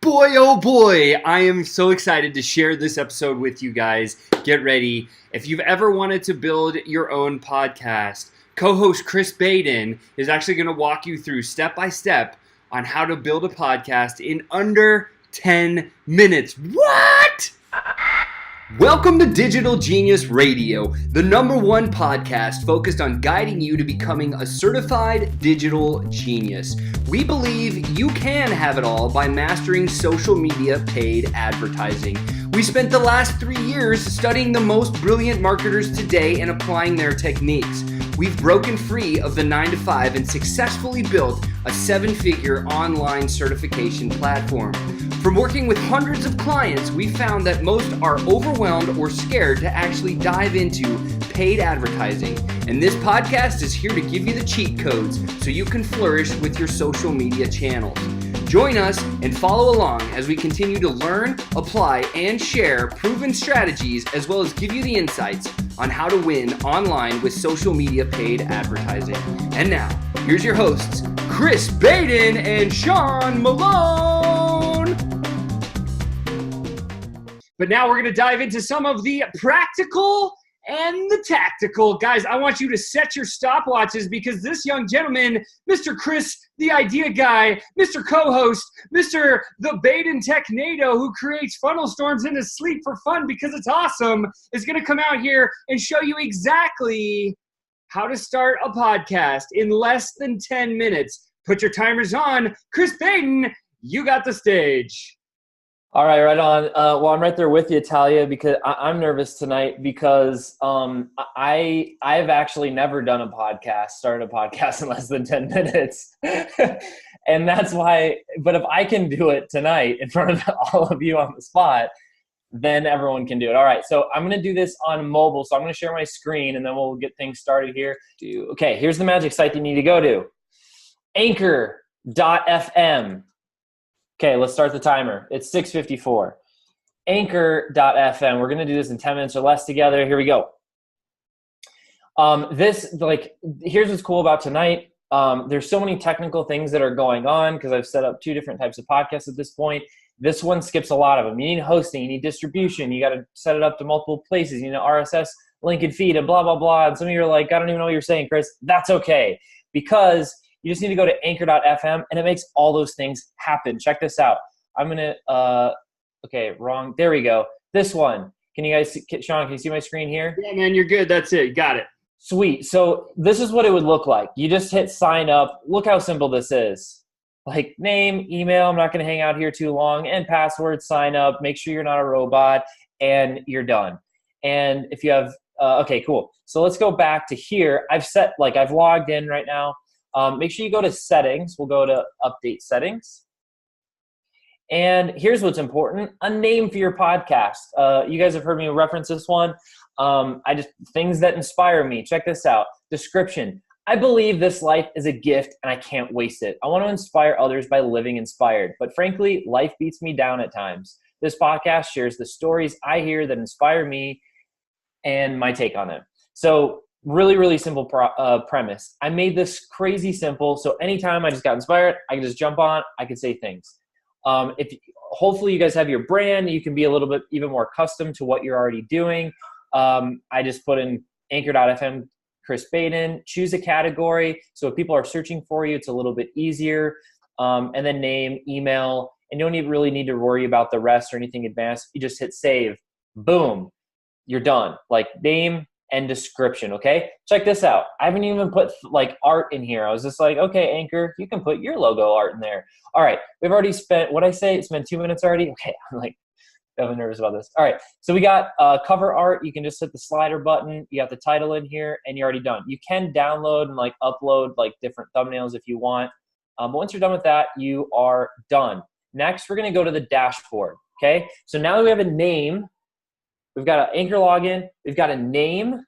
Boy, oh boy, I am so excited to share this episode with you guys. Get ready. If you've ever wanted to build your own podcast, co-host Chris Baden is actually going to walk you through step by step on how to build a podcast in under 10 minutes. What? Welcome to Digital Genius Radio, the #1 podcast focused on guiding you to becoming a certified digital genius. We believe you can have it all by mastering social media paid advertising. We spent the last 3 years studying the most brilliant marketers today and applying their techniques. We've broken free of the 9-to-5 and successfully built a 7-figure online certification platform. From working with hundreds of clients, we found that most are overwhelmed or scared to actually dive into paid advertising. And this podcast is here to give you the cheat codes so you can flourish with your social media channels. Join us and follow along as we continue to learn, apply, and share proven strategies, as well as give you the insights on how to win online with social media paid advertising. And now, here's your hosts, Chris Baden and Sean Malone. But now we're going to dive into some of the practical and the tactical. Guys, I want you to set your stopwatches because this young gentleman, Mr. Chris, the idea guy, Mr. co-host, Mr. the Baden Technado, who creates funnel storms in his sleep for fun because it's awesome, is going to come out here and show you exactly how to start a podcast in less than 10 minutes. Put your timers on. Chris Baden, you got the stage. All right, right on. Well, I'm right there with you, Talia, because I'm nervous tonight because I've actually never done started a podcast in less than 10 minutes. And that's why, but if I can do it tonight in front of all of you on the spot, then everyone can do it. All right, so I'm going to do this on mobile. So I'm going to share my screen and then we'll get things started here. Okay, here's the magic site you need to go to. Anchor.fm. Okay, let's start the timer. It's 6:54. Anchor.fm. We're going to do this in 10 minutes or less together. Here we go. Here's what's cool about tonight. There's so many technical things that are going on because I've set up 2 different types of podcasts at this point. This one skips a lot of them. You need hosting, you need distribution, you got to set it up to multiple places, you need an RSS link and feed and blah, blah, blah. And some of you are like, I don't even know what you're saying, Chris. That's okay, because you just need to go to anchor.fm and it makes all those things happen. Check this out. I'm going to, okay, wrong. There we go. This one. Can you guys see, Sean, can you see my screen here? Yeah, man, you're good. That's it. Got it. Sweet. So this is what it would look like. You just hit sign up. Look how simple this is. Like name, email, I'm not going to hang out here too long, and password, sign up, make sure you're not a robot, and you're done. And if you have, okay, cool. So let's go back to here. I've logged in right now. Make sure you go to settings. We'll go to update settings. And here's what's important, a name for your podcast. You guys have heard me reference this one. Things that inspire me. Check this out. Description. I believe this life is a gift and I can't waste it. I want to inspire others by living inspired. But frankly, life beats me down at times. This podcast shares the stories I hear that inspire me and my take on it. So really, really simple premise. I made this crazy simple. So anytime I just got inspired, I can just jump on, I can say things. Hopefully you guys have your brand, you can be a little bit even more custom to what you're already doing. I just put in anchor.fm, Chris Baden, choose a category. So if people are searching for you, it's a little bit easier. And then name, email, and you don't really need to worry about the rest or anything advanced. You just hit save, boom, you're done. Like name and description, okay? Check this out. I haven't even put like art in here. I was just like, okay, Anchor, you can put your logo art in there. All right, we've already spent, spent 2 minutes already? Okay, I'm like, I'm nervous about this. All right, so we got cover art. You can just hit the slider button. You got the title in here, and you're already done. You can download and like upload like different thumbnails if you want. But once you're done with that, you are done. Next, we're gonna go to the dashboard, okay? So now that we have a name, we've got an Anchor login, we've got a name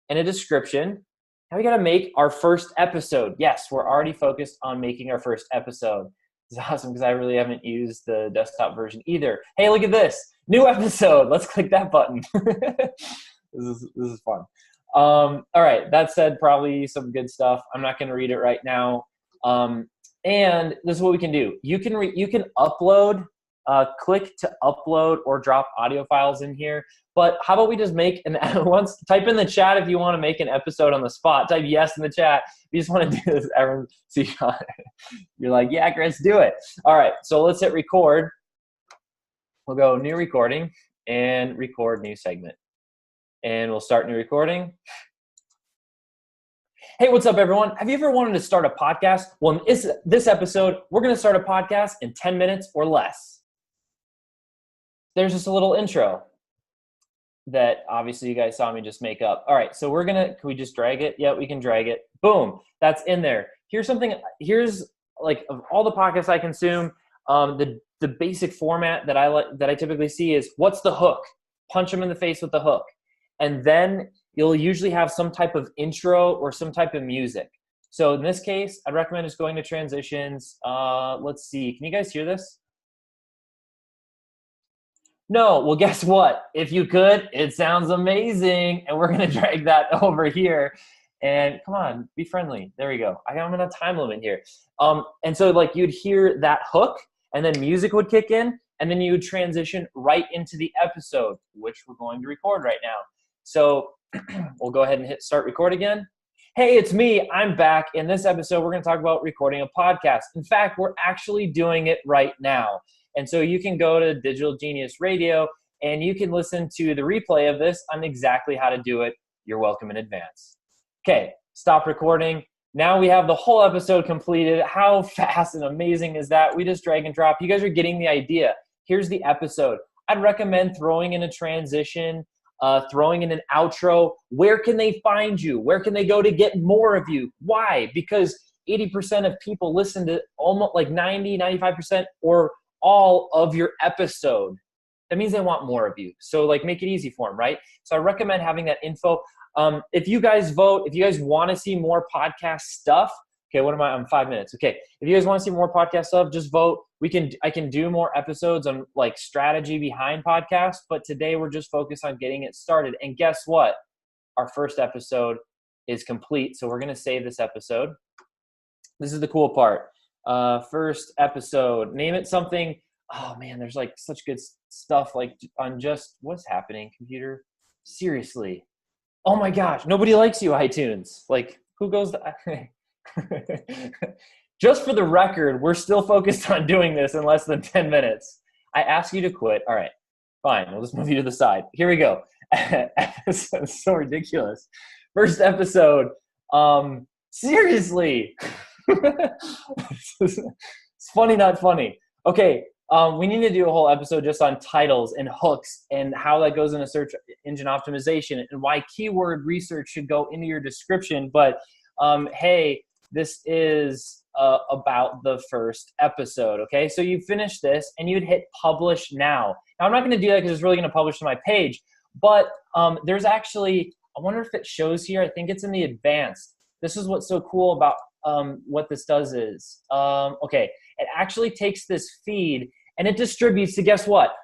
and a description. Now we got to make our first episode. Yes, we're already focused on making our first episode. It's awesome because I really haven't used the desktop version either. Hey, look at this. New episode. Let's click that button. This is fun. All right. That said, probably some good stuff. I'm not going to read it right now. And this is what we can do. You can upload click to upload or drop audio files in here. But how about we just make once type in the chat if you want to make an episode on the spot. Type yes in the chat. If you just want to do this, everyone see you're like, yeah, Chris, do it. All right, so let's hit record. We'll go new recording and record new segment. And we'll start new recording. Hey, what's up, everyone? Have you ever wanted to start a podcast? Well, in this episode, we're going to start a podcast in 10 minutes or less. There's just a little intro that obviously you guys saw me just make up. All right, so can we just drag it? Yeah, we can drag it. Boom, that's in there. Here's like of all the podcasts I consume, the basic format that I typically see is what's the hook? Punch them in the face with the hook. And then you'll usually have some type of intro or some type of music. So in this case, I'd recommend just going to transitions. Let's see, can you guys hear this? No, well, guess what? If you could, it sounds amazing. And we're going to drag that over here. And come on, be friendly. There we go. I'm in a time limit here. And so like you'd hear that hook and then music would kick in and then you would transition right into the episode, which we're going to record right now. So we'll go ahead and hit start record again. Hey, it's me. I'm back. In this episode, we're going to talk about recording a podcast. In fact, we're actually doing it right now. And so you can go to Digital Genius Radio and you can listen to the replay of this on exactly how to do it. You're welcome in advance. Okay, stop recording. Now we have the whole episode completed. How fast and amazing is that? We just drag and drop. You guys are getting the idea. Here's the episode. I'd recommend throwing in a transition, throwing in an outro. Where can they find you? Where can they go to get more of you? Why? Because 80% of people listen to almost like 90, 95% or all of your episode. That means they want more of you. So like make it easy for them, right? So I recommend having that info. If you guys vote, if you guys want to see more podcast stuff, okay, I'm 5 minutes. Okay. If you guys want to see more podcast stuff, just vote. I can do more episodes on like strategy behind podcasts, but today we're just focused on getting it started. And guess what? Our first episode is complete. So we're going to save this episode. This is the cool part. First episode, name it something. Oh man, there's like such good stuff like on just what's happening, computer. Seriously. Oh my gosh, nobody likes you, iTunes. Like who goes to Just for the record, we're still focused on doing this in less than 10 minutes. I ask you to quit. All right, fine. We'll just move you to the side. Here we go. It's so ridiculous. First episode. Seriously. It's funny, not funny. Okay, we need to do a whole episode just on titles and hooks and how that goes into search engine optimization and why keyword research should go into your description. But hey, this is about the first episode, okay? So you finish this and you'd hit publish now. Now I'm not going to do that because it's really going to publish to my page, but there's actually, I wonder if it shows here. I think it's in the advanced. This is what's so cool about what this does is, okay, it actually takes this feed and it distributes to, guess what?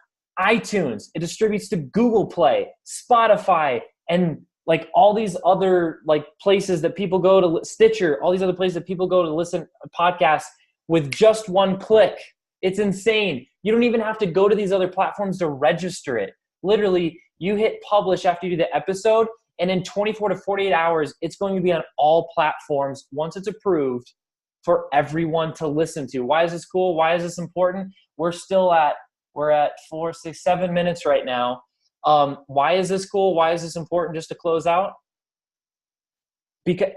iTunes. It distributes to Google Play, Spotify, and like all these other like places that people go to, Stitcher, all these other places that people go to listen to podcasts with just one click. It's insane. You don't even have to go to these other platforms to register it. Literally, you hit publish after you do the episode, and in 24 to 48 hours, it's going to be on all platforms once it's approved for everyone to listen to. Why is this cool? Why is this important? We're at 4, 6, 7 minutes right now. Why is this cool? Why is this important just to close out? Because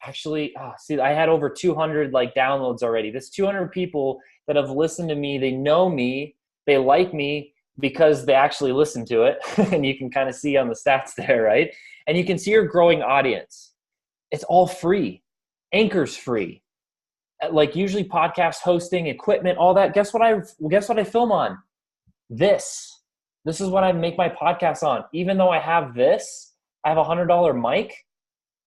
actually, see, I had over 200 like downloads already. This 200 people that have listened to me, they know me, they like me because they actually listen to it. And you can kind of see on the stats there, right? And you can see your growing audience. It's all free. Anchor's free. Like usually podcast hosting, equipment, all that. Guess what I film on? This is what I make my podcast on. Even though I have this, I have a $100 mic.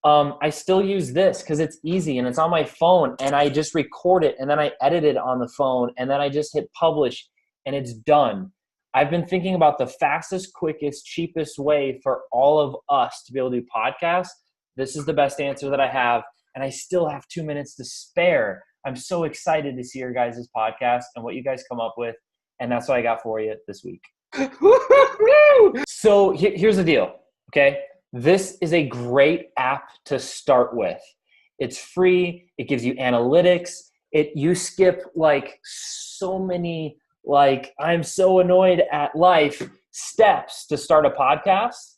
I still use this because it's easy and it's on my phone and I just record it and then I edit it on the phone and then I just hit publish and it's done. I've been thinking about the fastest, quickest, cheapest way for all of us to be able to do podcasts. This is the best answer that I have, and I still have 2 minutes to spare. I'm so excited to see your guys' podcast and what you guys come up with. And that's what I got for you this week. So here's the deal, okay? This is a great app to start with. It's free. It gives you analytics. You skip like so many, like, I'm so annoyed at life steps to start a podcast.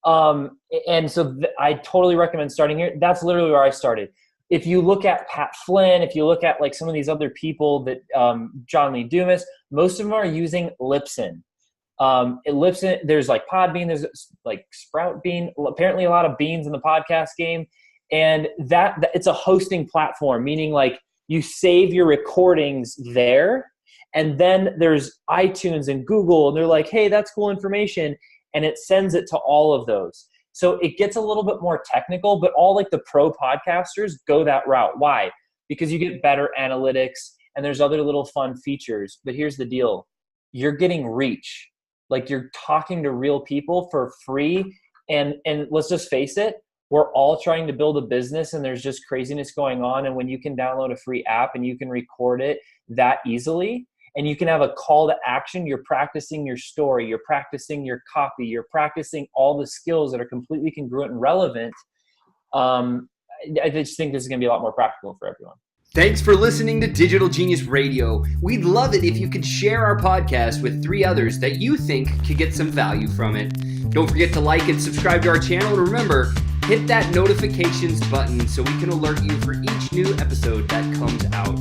And so I totally recommend starting here. That's literally where I started. If you look at Pat Flynn, if you look at like some of these other people that John Lee Dumas, most of them are using Libsyn. Libsyn, there's like Podbean, there's like Sprout Bean, apparently a lot of beans in the podcast game. And that it's a hosting platform, meaning like you save your recordings there. And then there's iTunes and Google, and they're like, hey, that's cool information. And it sends it to all of those. So it gets a little bit more technical, but all like the pro podcasters go that route. Why? Because you get better analytics and there's other little fun features. But here's the deal. You're getting reach. Like, you're talking to real people for free. And let's just face it, we're all trying to build a business and there's just craziness going on. And when you can download a free app and you can record it that easily, and you can have a call to action, you're practicing your story, you're practicing your copy, you're practicing all the skills that are completely congruent and relevant. I just think this is going to be a lot more practical for everyone. Thanks for listening to Digital Genius Radio. We'd love it if you could share our podcast with 3 others that you think could get some value from it. Don't forget to like and subscribe to our channel. And remember, hit that notifications button so we can alert you for each new episode that comes out.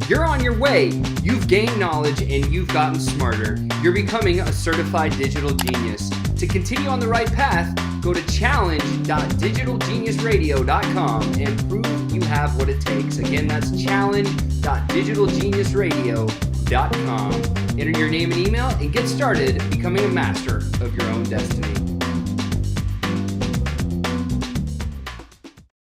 You're on your way. You've gained knowledge and you've gotten smarter. You're becoming a certified digital genius. To continue on the right path, go to challenge.digitalgeniusradio.com and prove you have what it takes. Again, that's challenge.digitalgeniusradio.com. Enter your name and email and get started becoming a master of your own destiny.